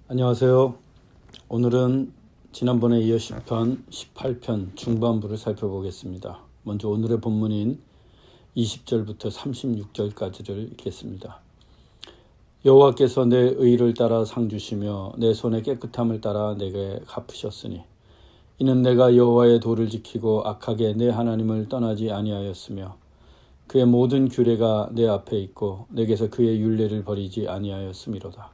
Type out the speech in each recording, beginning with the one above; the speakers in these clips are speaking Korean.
안녕하세요. 오늘은 지난번에 이어 10편, 18편 중반부를 살펴보겠습니다. 먼저 오늘의 본문인 20절부터 36절까지를 읽겠습니다. 여호와께서 내 의를 따라 상 주시며 내 손의 깨끗함을 따라 내게 갚으셨으니 이는 내가 여호와의 도를 지키고 악하게 내 하나님을 떠나지 아니하였으며 그의 모든 규례가 내 앞에 있고 내게서 그의 율례를 버리지 아니하였음이로다.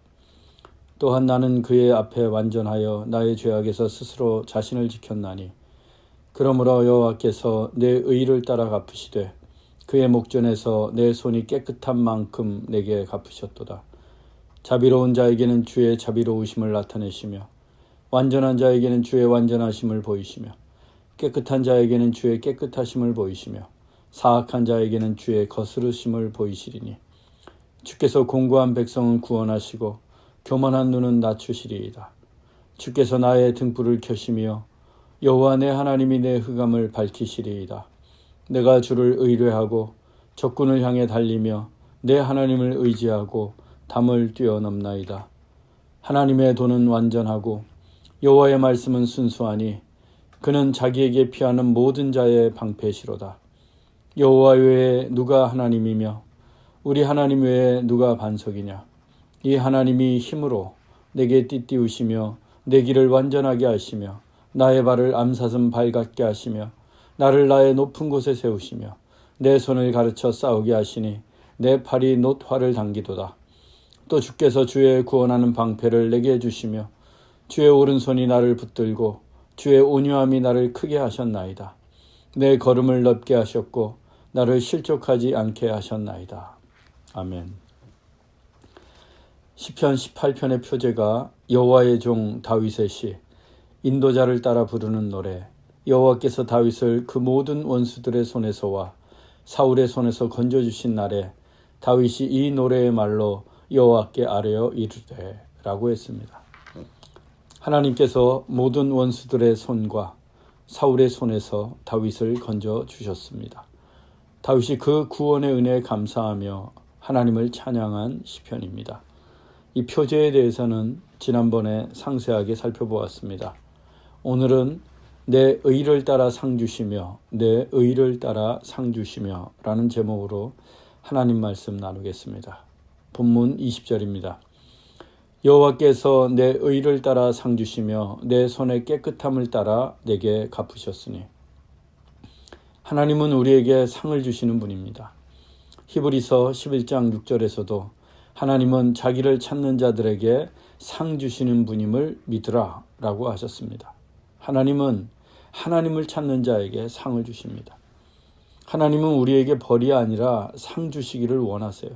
또한 나는 그의 앞에 완전하여 나의 죄악에서 스스로 자신을 지켰나니 그러므로 여호와께서 내 의를 따라 갚으시되 그의 목전에서 내 손이 깨끗한 만큼 내게 갚으셨도다. 자비로운 자에게는 주의 자비로우심을 나타내시며 완전한 자에게는 주의 완전하심을 보이시며 깨끗한 자에게는 주의 깨끗하심을 보이시며 사악한 자에게는 주의 거스르심을 보이시리니 주께서 공고한 백성은 구원하시고 교만한 눈은 낮추시리이다. 주께서 나의 등불을 켜시며 여호와 내 하나님이 내 흑암을 밝히시리이다. 내가 주를 의뢰하고 적군을 향해 달리며 내 하나님을 의지하고 담을 뛰어넘나이다. 하나님의 도는 완전하고 여호와의 말씀은 순수하니 그는 자기에게 피하는 모든 자의 방패시로다. 여호와 외에 누가 하나님이며 우리 하나님 외에 누가 반석이냐. 이 하나님이 힘으로 내게 띠띠우시며 내 길을 완전하게 하시며 나의 발을 암사슴 발 같게 하시며 나를 나의 높은 곳에 세우시며 내 손을 가르쳐 싸우게 하시니 내 팔이 놋활을 당기도다. 또 주께서 주의 구원하는 방패를 내게 주시며 주의 오른손이 나를 붙들고 주의 온유함이 나를 크게 하셨나이다. 내 걸음을 넓게 하셨고 나를 실족하지 않게 하셨나이다. 아멘. 시편 18편의 표제가 여호와의 종 다윗의 시, 인도자를 따라 부르는 노래, 여호와께서 다윗을 그 모든 원수들의 손에서와 사울의 손에서 건져주신 날에 다윗이 이 노래의 말로 여호와께 아뢰어 이르되 라고 했습니다. 하나님께서 모든 원수들의 손과 사울의 손에서 다윗을 건져주셨습니다. 다윗이 그 구원의 은혜에 감사하며 하나님을 찬양한 시편입니다. 이 표제에 대해서는 지난번에 상세하게 살펴보았습니다. 오늘은 내 의를 따라 상 주시며 내 의를 따라 상 주시며 라는 제목으로 하나님 말씀 나누겠습니다. 본문 20절입니다. 여호와께서 내 의를 따라 상 주시며 내 손의 깨끗함을 따라 내게 갚으셨으니 하나님은 우리에게 상을 주시는 분입니다. 히브리서 11장 6절에서도 하나님은 자기를 찾는 자들에게 상 주시는 분임을 믿으라 라고 하셨습니다. 하나님은 하나님을 찾는 자에게 상을 주십니다. 하나님은 우리에게 벌이 아니라 상 주시기를 원하세요.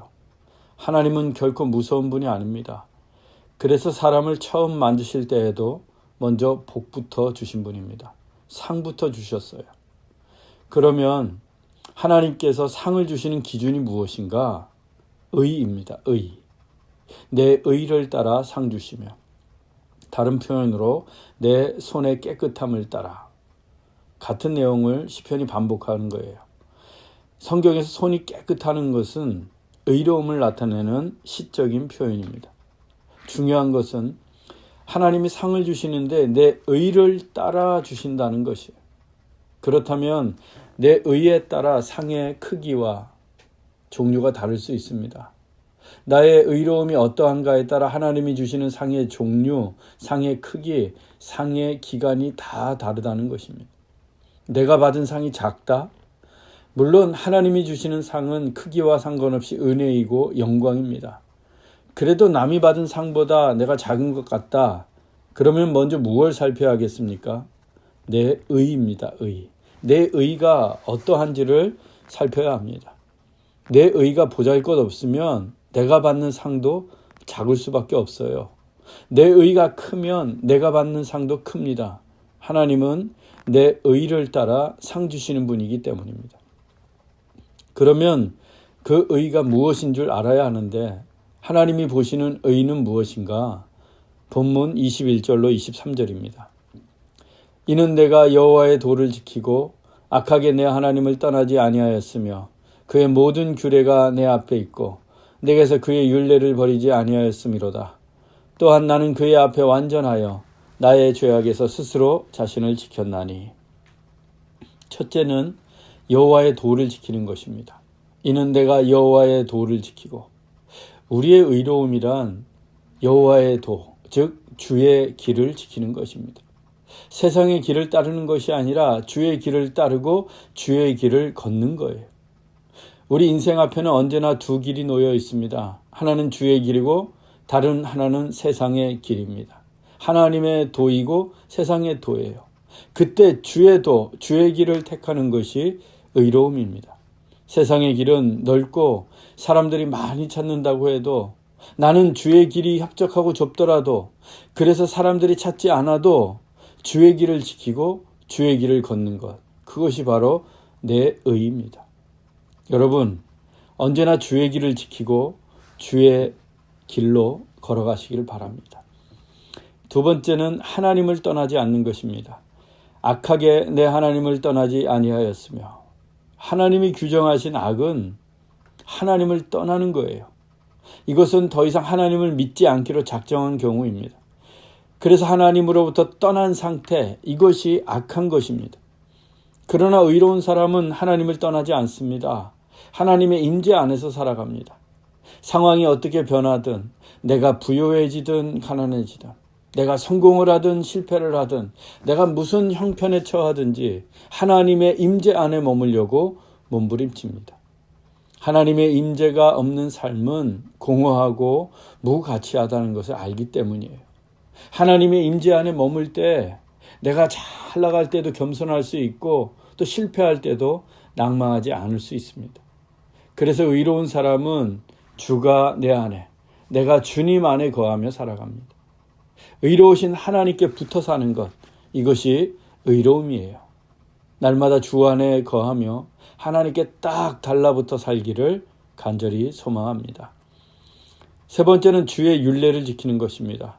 하나님은 결코 무서운 분이 아닙니다. 그래서 사람을 처음 만드실 때에도 먼저 복부터 주신 분입니다. 상부터 주셨어요. 그러면 하나님께서 상을 주시는 기준이 무엇인가? 의입니다. 의. 내 의를 따라 상 주시며 다른 표현으로 내 손의 깨끗함을 따라 같은 내용을 시편이 반복하는 거예요. 성경에서 손이 깨끗하는 것은 의로움을 나타내는 시적인 표현입니다. 중요한 것은 하나님이 상을 주시는데 내 의를 따라 주신다는 것이에요. 그렇다면 내 의에 따라 상의 크기와 종류가 다를 수 있습니다. 나의 의로움이 어떠한가에 따라 하나님이 주시는 상의 종류, 상의 크기, 상의 기간이 다 다르다는 것입니다. 내가 받은 상이 작다? 물론 하나님이 주시는 상은 크기와 상관없이 은혜이고 영광입니다. 그래도 남이 받은 상보다 내가 작은 것 같다. 그러면 먼저 무엇을 살펴야 하겠습니까? 내 의입니다. 의. 내 의가 어떠한지를 살펴야 합니다. 내 의가 보잘것없으면 내가 받는 상도 작을 수밖에 없어요. 내 의가 크면 내가 받는 상도 큽니다. 하나님은 내 의를 따라 상 주시는 분이기 때문입니다. 그러면 그 의가 무엇인 줄 알아야 하는데 하나님이 보시는 의는 무엇인가? 본문 21절로 23절입니다. 이는 내가 여호와의 도를 지키고 악하게 내 하나님을 떠나지 아니하였으며 그의 모든 규례가 내 앞에 있고 내게서 그의 율례를 버리지 아니하였음이로다. 또한 나는 그의 앞에 완전하여 나의 죄악에서 스스로 자신을 지켰나니. 첫째는 여호와의 도를 지키는 것입니다. 이는 내가 여호와의 도를 지키고, 우리의 의로움이란 여호와의 도, 즉 주의 길을 지키는 것입니다. 세상의 길을 따르는 것이 아니라 주의 길을 따르고 주의 길을 걷는 거예요. 우리 인생 앞에는 언제나 두 길이 놓여 있습니다. 하나는 주의 길이고 다른 하나는 세상의 길입니다. 하나님의 도이고 세상의 도예요. 그때 주의 도, 주의 길을 택하는 것이 의로움입니다. 세상의 길은 넓고 사람들이 많이 찾는다고 해도, 나는 주의 길이 협적하고 좁더라도, 그래서 사람들이 찾지 않아도 주의 길을 지키고 주의 길을 걷는 것, 그것이 바로 내 의입니다. 여러분, 언제나 주의 길을 지키고 주의 길로 걸어가시길 바랍니다. 두 번째는 하나님을 떠나지 않는 것입니다. 악하게 내 하나님을 떠나지 아니하였으며, 하나님이 규정하신 악은 하나님을 떠나는 거예요. 이것은 더 이상 하나님을 믿지 않기로 작정한 경우입니다. 그래서 하나님으로부터 떠난 상태, 이것이 악한 것입니다. 그러나 의로운 사람은 하나님을 떠나지 않습니다. 하나님의 임재 안에서 살아갑니다. 상황이 어떻게 변하든, 내가 부유해지든 가난해지든, 내가 성공을 하든 실패를 하든, 내가 무슨 형편에 처하든지 하나님의 임재 안에 머물려고 몸부림칩니다. 하나님의 임재가 없는 삶은 공허하고 무가치하다는 것을 알기 때문이에요. 하나님의 임재 안에 머물 때 내가 잘 나갈 때도 겸손할 수 있고, 또 실패할 때도 낭망하지 않을 수 있습니다. 그래서 의로운 사람은 주가 내 안에, 내가 주님 안에 거하며 살아갑니다. 의로우신 하나님께 붙어 사는 것, 이것이 의로움이에요. 날마다 주 안에 거하며 하나님께 딱 달라붙어 살기를 간절히 소망합니다. 세 번째는 주의 율례를 지키는 것입니다.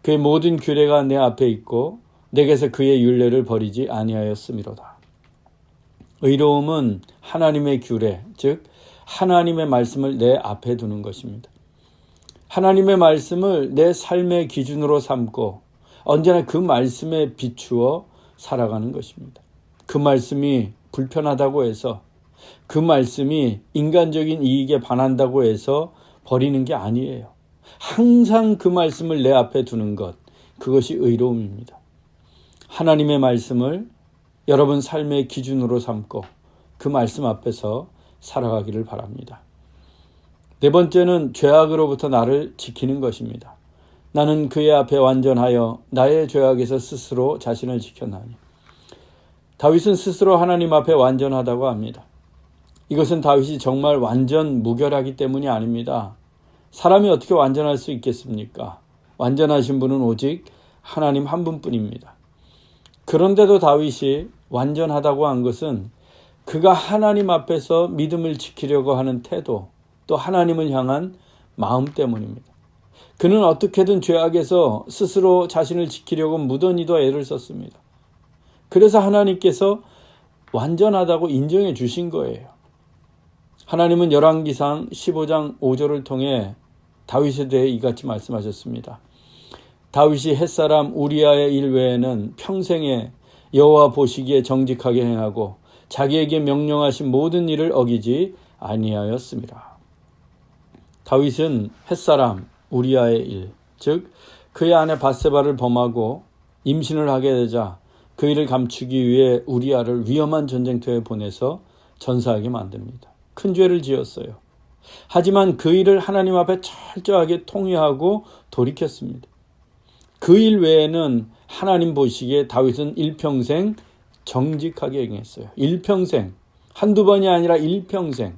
그의 모든 규례가 내 앞에 있고 내게서 그의 율례를 버리지 아니하였음이로다. 의로움은 하나님의 규례, 즉 하나님의 말씀을 내 앞에 두는 것입니다. 하나님의 말씀을 내 삶의 기준으로 삼고 언제나 그 말씀에 비추어 살아가는 것입니다. 그 말씀이 불편하다고 해서, 그 말씀이 인간적인 이익에 반한다고 해서 버리는 게 아니에요. 항상 그 말씀을 내 앞에 두는 것, 그것이 의로움입니다. 하나님의 말씀을 여러분 삶의 기준으로 삼고 그 말씀 앞에서 살아가기를 바랍니다. 네 번째는 죄악으로부터 나를 지키는 것입니다. 나는 그의 앞에 완전하여 나의 죄악에서 스스로 자신을 지켰나니. 다윗은 스스로 하나님 앞에 완전하다고 합니다. 이것은 다윗이 정말 완전 무결하기 때문이 아닙니다. 사람이 어떻게 완전할 수 있겠습니까? 완전하신 분은 오직 하나님 한 분뿐입니다. 그런데도 다윗이 완전하다고 한 것은 그가 하나님 앞에서 믿음을 지키려고 하는 태도, 또 하나님을 향한 마음 때문입니다. 그는 어떻게든 죄악에서 스스로 자신을 지키려고 무던히도 애를 썼습니다. 그래서 하나님께서 완전하다고 인정해 주신 거예요. 하나님은 열왕기상 15장 5절을 통해 다윗에 대해 이같이 말씀하셨습니다. 다윗이 햇사람 우리아의 일 외에는 평생에 여호와 보시기에 정직하게 행하고 자기에게 명령하신 모든 일을 어기지 아니하였습니다. 다윗은 햇사람 우리아의 일, 즉 그의 아내 밧세바를 범하고 임신을 하게 되자 그 일을 감추기 위해 우리아를 위험한 전쟁터에 보내서 전사하게 만듭니다. 큰 죄를 지었어요. 하지만 그 일을 하나님 앞에 철저하게 통회하고 돌이켰습니다. 그 일 외에는 하나님 보시기에 다윗은 일평생 정직하게 행했어요. 일평생, 한두 번이 아니라 일평생.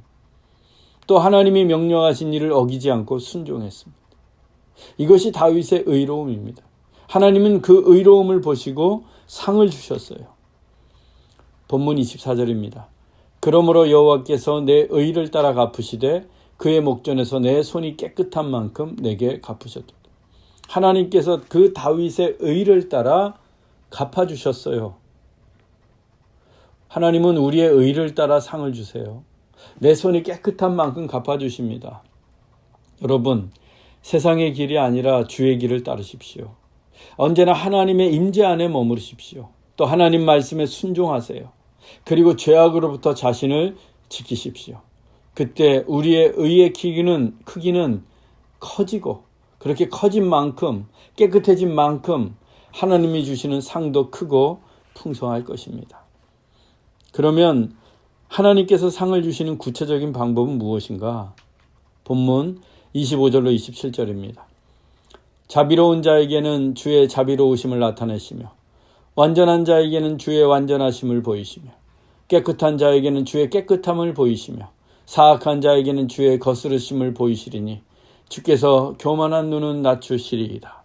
또 하나님이 명령하신 일을 어기지 않고 순종했습니다. 이것이 다윗의 의로움입니다. 하나님은 그 의로움을 보시고 상을 주셨어요. 본문 24절입니다. 그러므로 여호와께서 내 의를 따라 갚으시되 그의 목전에서 내 손이 깨끗한 만큼 내게 갚으셨다. 하나님께서 그 다윗의 의를 따라 갚아주셨어요. 하나님은 우리의 의를 따라 상을 주세요. 내 손이 깨끗한 만큼 갚아주십니다. 여러분, 세상의 길이 아니라 주의 길을 따르십시오. 언제나 하나님의 임재 안에 머무르십시오. 또 하나님 말씀에 순종하세요. 그리고 죄악으로부터 자신을 지키십시오. 그때 우리의 의의 크기는 커지고, 그렇게 커진 만큼, 깨끗해진 만큼 하나님이 주시는 상도 크고 풍성할 것입니다. 그러면 하나님께서 상을 주시는 구체적인 방법은 무엇인가? 본문 25절로 27절입니다. 자비로운 자에게는 주의 자비로우심을 나타내시며 완전한 자에게는 주의 완전하심을 보이시며 깨끗한 자에게는 주의 깨끗함을 보이시며 사악한 자에게는 주의 거스르심을 보이시리니 주께서 교만한 눈은 낮추시리이다.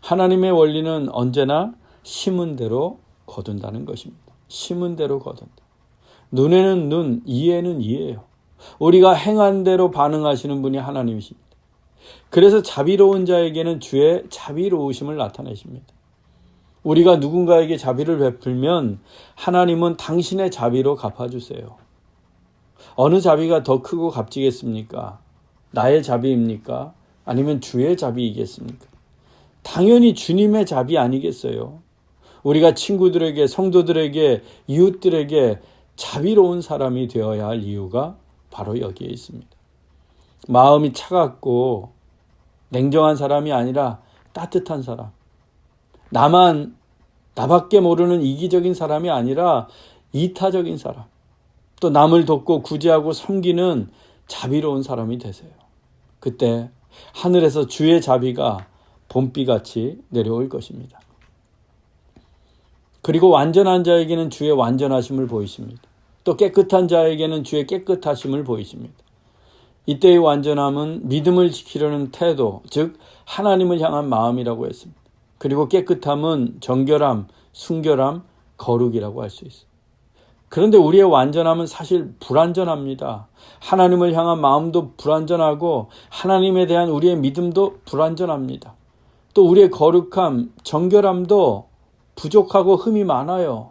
하나님의 원리는 언제나 심은 대로 거둔다는 것입니다. 심은 대로 거둔다. 눈에는 눈, 이에는 이예요. 우리가 행한 대로 반응하시는 분이 하나님이십니다. 그래서 자비로운 자에게는 주의 자비로우심을 나타내십니다. 우리가 누군가에게 자비를 베풀면 하나님은 당신의 자비로 갚아주세요. 어느 자비가 더 크고 값지겠습니까? 나의 자비입니까? 아니면 주의 자비이겠습니까? 당연히 주님의 자비 아니겠어요? 우리가 친구들에게, 성도들에게, 이웃들에게 자비로운 사람이 되어야 할 이유가 바로 여기에 있습니다. 마음이 차갑고 냉정한 사람이 아니라 따뜻한 사람. 나밖에 모르는 이기적인 사람이 아니라 이타적인 사람. 또 남을 돕고 구제하고 섬기는 자비로운 사람이 되세요. 그때 하늘에서 주의 자비가 봄비같이 내려올 것입니다. 그리고 완전한 자에게는 주의 완전하심을 보이십니다. 또 깨끗한 자에게는 주의 깨끗하심을 보이십니다. 이때의 완전함은 믿음을 지키려는 태도, 즉 하나님을 향한 마음이라고 했습니다. 그리고 깨끗함은 정결함, 순결함, 거룩이라고 할 수 있어요. 그런데 우리의 완전함은 사실 불완전합니다. 하나님을 향한 마음도 불완전하고 하나님에 대한 우리의 믿음도 불완전합니다. 또 우리의 거룩함, 정결함도 부족하고 흠이 많아요.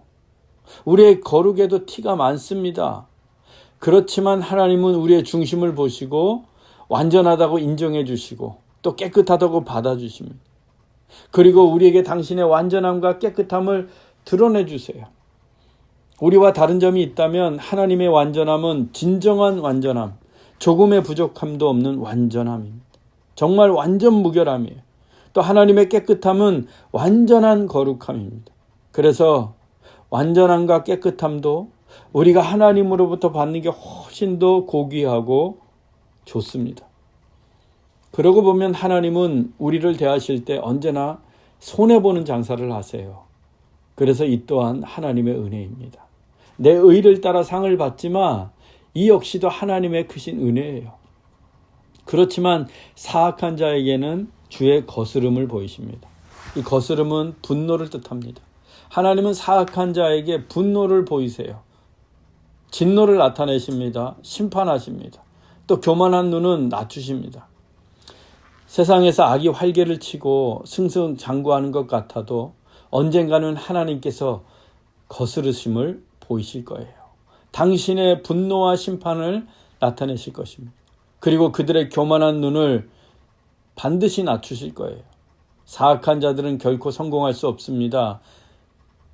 우리의 거룩에도 티가 많습니다. 그렇지만 하나님은 우리의 중심을 보시고 완전하다고 인정해 주시고 또 깨끗하다고 받아주십니다. 그리고 우리에게 당신의 완전함과 깨끗함을 드러내 주세요. 우리와 다른 점이 있다면 하나님의 완전함은 진정한 완전함, 조금의 부족함도 없는 완전함입니다. 정말 완전 무결함이에요. 또 하나님의 깨끗함은 완전한 거룩함입니다. 그래서 완전함과 깨끗함도 우리가 하나님으로부터 받는 게 훨씬 더 고귀하고 좋습니다. 그러고 보면 하나님은 우리를 대하실 때 언제나 손해보는 장사를 하세요. 그래서 이 또한 하나님의 은혜입니다. 내 의를 따라 상을 받지만 이 역시도 하나님의 크신 은혜예요. 그렇지만 사악한 자에게는 주의 거스름을 보이십니다. 이 거스름은 분노를 뜻합니다. 하나님은 사악한 자에게 분노를 보이세요. 진노를 나타내십니다. 심판하십니다. 또 교만한 눈은 낮추십니다. 세상에서 악이 활개를 치고 승승장구하는 것 같아도 언젠가는 하나님께서 거스르심을 보이실 거예요. 당신의 분노와 심판을 나타내실 것입니다. 그리고 그들의 교만한 눈을 반드시 낮추실 거예요. 사악한 자들은 결코 성공할 수 없습니다.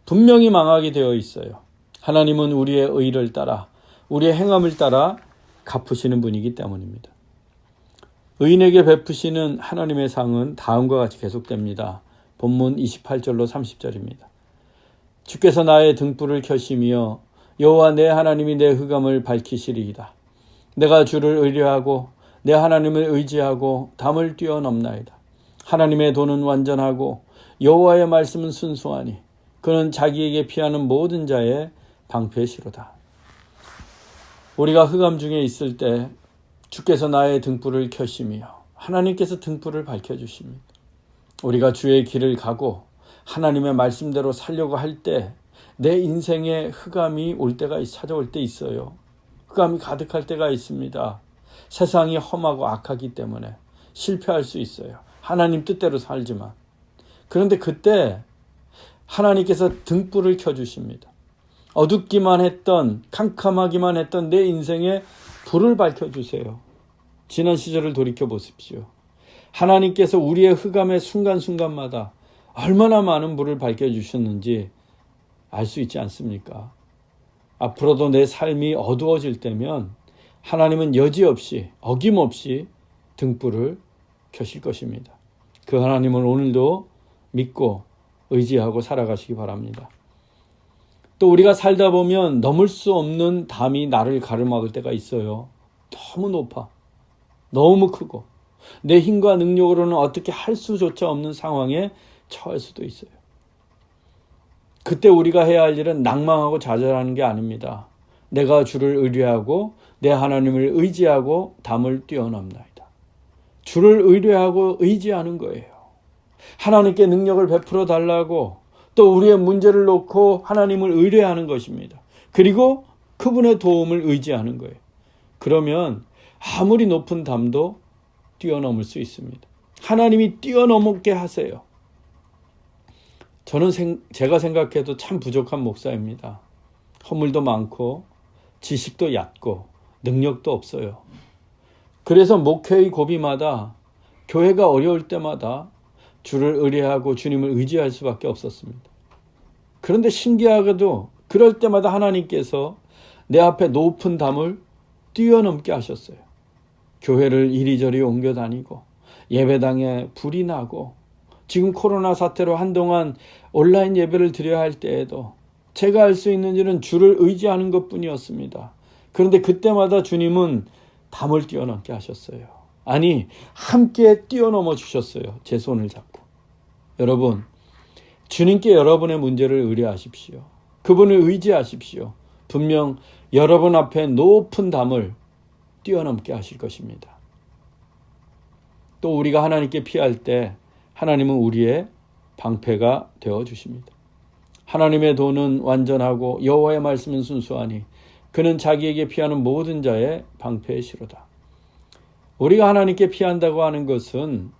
분명히 망하게 되어 있어요. 하나님은 우리의 의를 따라, 우리의 행함을 따라 갚으시는 분이기 때문입니다. 의인에게 베푸시는 하나님의 상은 다음과 같이 계속됩니다. 본문 28절로 30절입니다. 주께서 나의 등불을 켜시며 여호와 내 하나님이 내 흑암을 밝히시리이다. 내가 주를 의뢰하고 내 하나님을 의지하고 담을 뛰어넘나이다. 하나님의 도는 완전하고 여호와의 말씀은 순수하니 그는 자기에게 피하는 모든 자의 방패시로다. 우리가 흑암 중에 있을 때 주께서 나의 등불을 켜시며 하나님께서 등불을 밝혀주십니다. 우리가 주의 길을 가고 하나님의 말씀대로 살려고 할 때 내 인생에 흑암이 올 때가 찾아올 때 있어요. 흑암이 가득할 때가 있습니다. 세상이 험하고 악하기 때문에 실패할 수 있어요. 하나님 뜻대로 살지만. 그런데 그때 하나님께서 등불을 켜주십니다. 어둡기만 했던, 캄캄하기만 했던 내 인생에 불을 밝혀주세요. 지난 시절을 돌이켜 보십시오. 하나님께서 우리의 흑암의 순간순간마다 얼마나 많은 불을 밝혀주셨는지 알 수 있지 않습니까? 앞으로도 내 삶이 어두워질 때면 하나님은 여지없이 어김없이 등불을 켜실 것입니다. 그 하나님을 오늘도 믿고 의지하고 살아가시기 바랍니다. 또 우리가 살다 보면 넘을 수 없는 담이 나를 가로막을 때가 있어요. 너무 높아. 너무 크고 내 힘과 능력으로는 어떻게 할 수조차 없는 상황에 처할 수도 있어요. 그때 우리가 해야 할 일은 낭망하고 좌절하는 게 아닙니다. 내가 주를 의뢰하고 내 하나님을 의지하고 담을 뛰어넘나이다. 주를 의뢰하고 의지하는 거예요. 하나님께 능력을 베풀어 달라고 또 우리의 문제를 놓고 하나님을 의뢰하는 것입니다. 그리고 그분의 도움을 의지하는 거예요. 그러면 아무리 높은 담도 뛰어넘을 수 있습니다. 하나님이 뛰어넘게 하세요. 저는 제가 생각해도 참 부족한 목사입니다. 허물도 많고 지식도 얕고 능력도 없어요. 그래서 목회의 고비마다 교회가 어려울 때마다 주를 의뢰하고 주님을 의지할 수밖에 없었습니다. 그런데 신기하게도 그럴 때마다 하나님께서 내 앞에 높은 담을 뛰어넘게 하셨어요. 교회를 이리저리 옮겨 다니고 예배당에 불이 나고 지금 코로나 사태로 한동안 온라인 예배를 드려야 할 때에도 제가 할 수 있는 일은 주를 의지하는 것뿐이었습니다. 그런데 그때마다 주님은 담을 뛰어넘게 하셨어요. 아니, 함께 뛰어넘어 주셨어요. 제 손을 잡고. 여러분, 주님께 여러분의 문제를 의뢰하십시오. 그분을 의지하십시오. 분명 여러분 앞에 높은 담을 뛰어넘게 하실 것입니다. 또 우리가 하나님께 피할 때 하나님은 우리의 방패가 되어 주십니다. 하나님의 도는 완전하고 여호와의 말씀은 순수하니 그는 자기에게 피하는 모든 자의 방패의 시로다. 우리가 하나님께 피한다고 하는 것은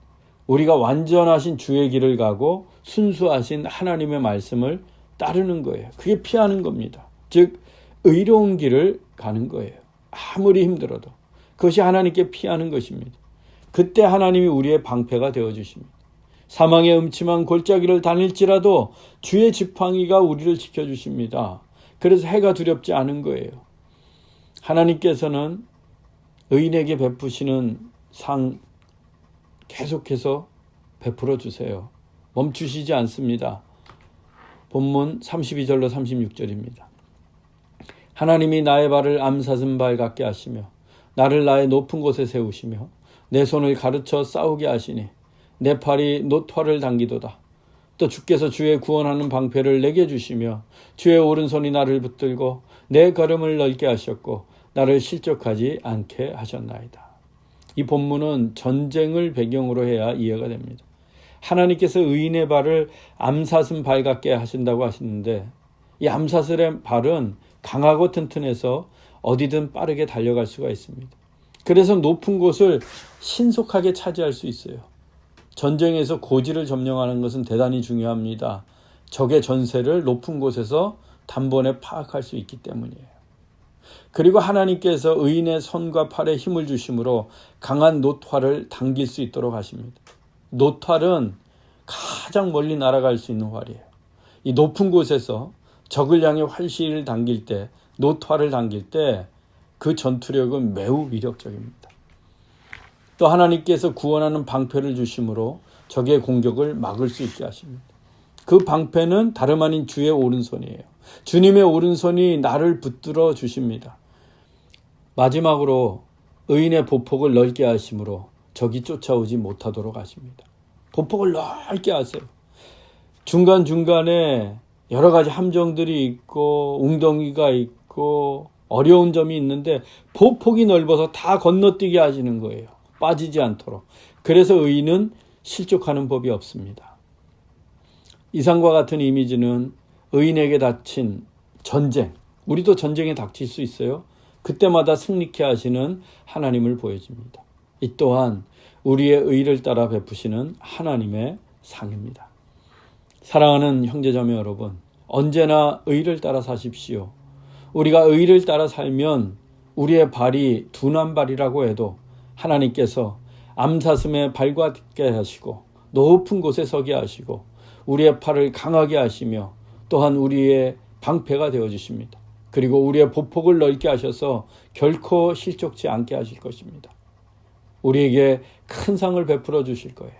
우리가 완전하신 주의 길을 가고 순수하신 하나님의 말씀을 따르는 거예요. 그게 피하는 겁니다. 즉 의로운 길을 가는 거예요. 아무리 힘들어도 그것이 하나님께 피하는 것입니다. 그때 하나님이 우리의 방패가 되어주십니다. 사망의 음침한 골짜기를 다닐지라도 주의 지팡이가 우리를 지켜주십니다. 그래서 해가 두렵지 않은 거예요. 하나님께서는 의인에게 베푸시는 상 계속해서 베풀어 주세요. 멈추시지 않습니다. 본문 32절로 36절입니다. 하나님이 나의 발을 암사슴 발 같게 하시며 나를 나의 높은 곳에 세우시며 내 손을 가르쳐 싸우게 하시니 내 팔이 노화를 당기도다. 또 주께서 주의 구원하는 방패를 내게 주시며 주의 오른손이 나를 붙들고 내 걸음을 넓게 하셨고 나를 실족하지 않게 하셨나이다. 이 본문은 전쟁을 배경으로 해야 이해가 됩니다. 하나님께서 의인의 발을 암사슴 발 같게 하신다고 하시는데 이 암사슴의 발은 강하고 튼튼해서 어디든 빠르게 달려갈 수가 있습니다. 그래서 높은 곳을 신속하게 차지할 수 있어요. 전쟁에서 고지를 점령하는 것은 대단히 중요합니다. 적의 전세를 높은 곳에서 단번에 파악할 수 있기 때문이에요. 그리고 하나님께서 의인의 손과 팔에 힘을 주심으로 강한 놋활을 당길 수 있도록 하십니다. 놋활은 가장 멀리 날아갈 수 있는 활이에요. 이 높은 곳에서 적을 향해 활시를 당길 때, 놋활을 당길 때 그 전투력은 매우 위력적입니다. 또 하나님께서 구원하는 방패를 주심으로 적의 공격을 막을 수 있게 하십니다. 그 방패는 다름 아닌 주의 오른손이에요. 주님의 오른손이 나를 붙들어 주십니다. 마지막으로 의인의 보폭을 넓게 하심으로 적이 쫓아오지 못하도록 하십니다. 보폭을 넓게 하세요. 중간중간에 여러 가지 함정들이 있고 웅덩이가 있고 어려운 점이 있는데 보폭이 넓어서 다 건너뛰게 하시는 거예요. 빠지지 않도록. 그래서 의인은 실족하는 법이 없습니다. 이상과 같은 이미지는 의인에게 닥친 전쟁, 우리도 전쟁에 닥칠 수 있어요. 그때마다 승리케 하시는 하나님을 보여줍니다. 이 또한 우리의 의를 따라 베푸시는 하나님의 상입니다. 사랑하는 형제자매 여러분, 언제나 의를 따라 사십시오. 우리가 의를 따라 살면 우리의 발이 둔한 발이라고 해도 하나님께서 암사슴의 발과 딛게 하시고 높은 곳에 서게 하시고 우리의 팔을 강하게 하시며 또한 우리의 방패가 되어주십니다. 그리고 우리의 보폭을 넓게 하셔서 결코 실족치 않게 하실 것입니다. 우리에게 큰 상을 베풀어 주실 거예요.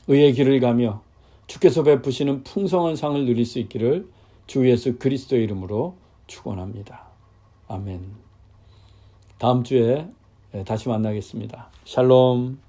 의의 길을 가며 주께서 베푸시는 풍성한 상을 누릴 수 있기를 주 예수 그리스도의 이름으로 축원합니다. 아멘. 다음 주에 다시 만나겠습니다. 샬롬.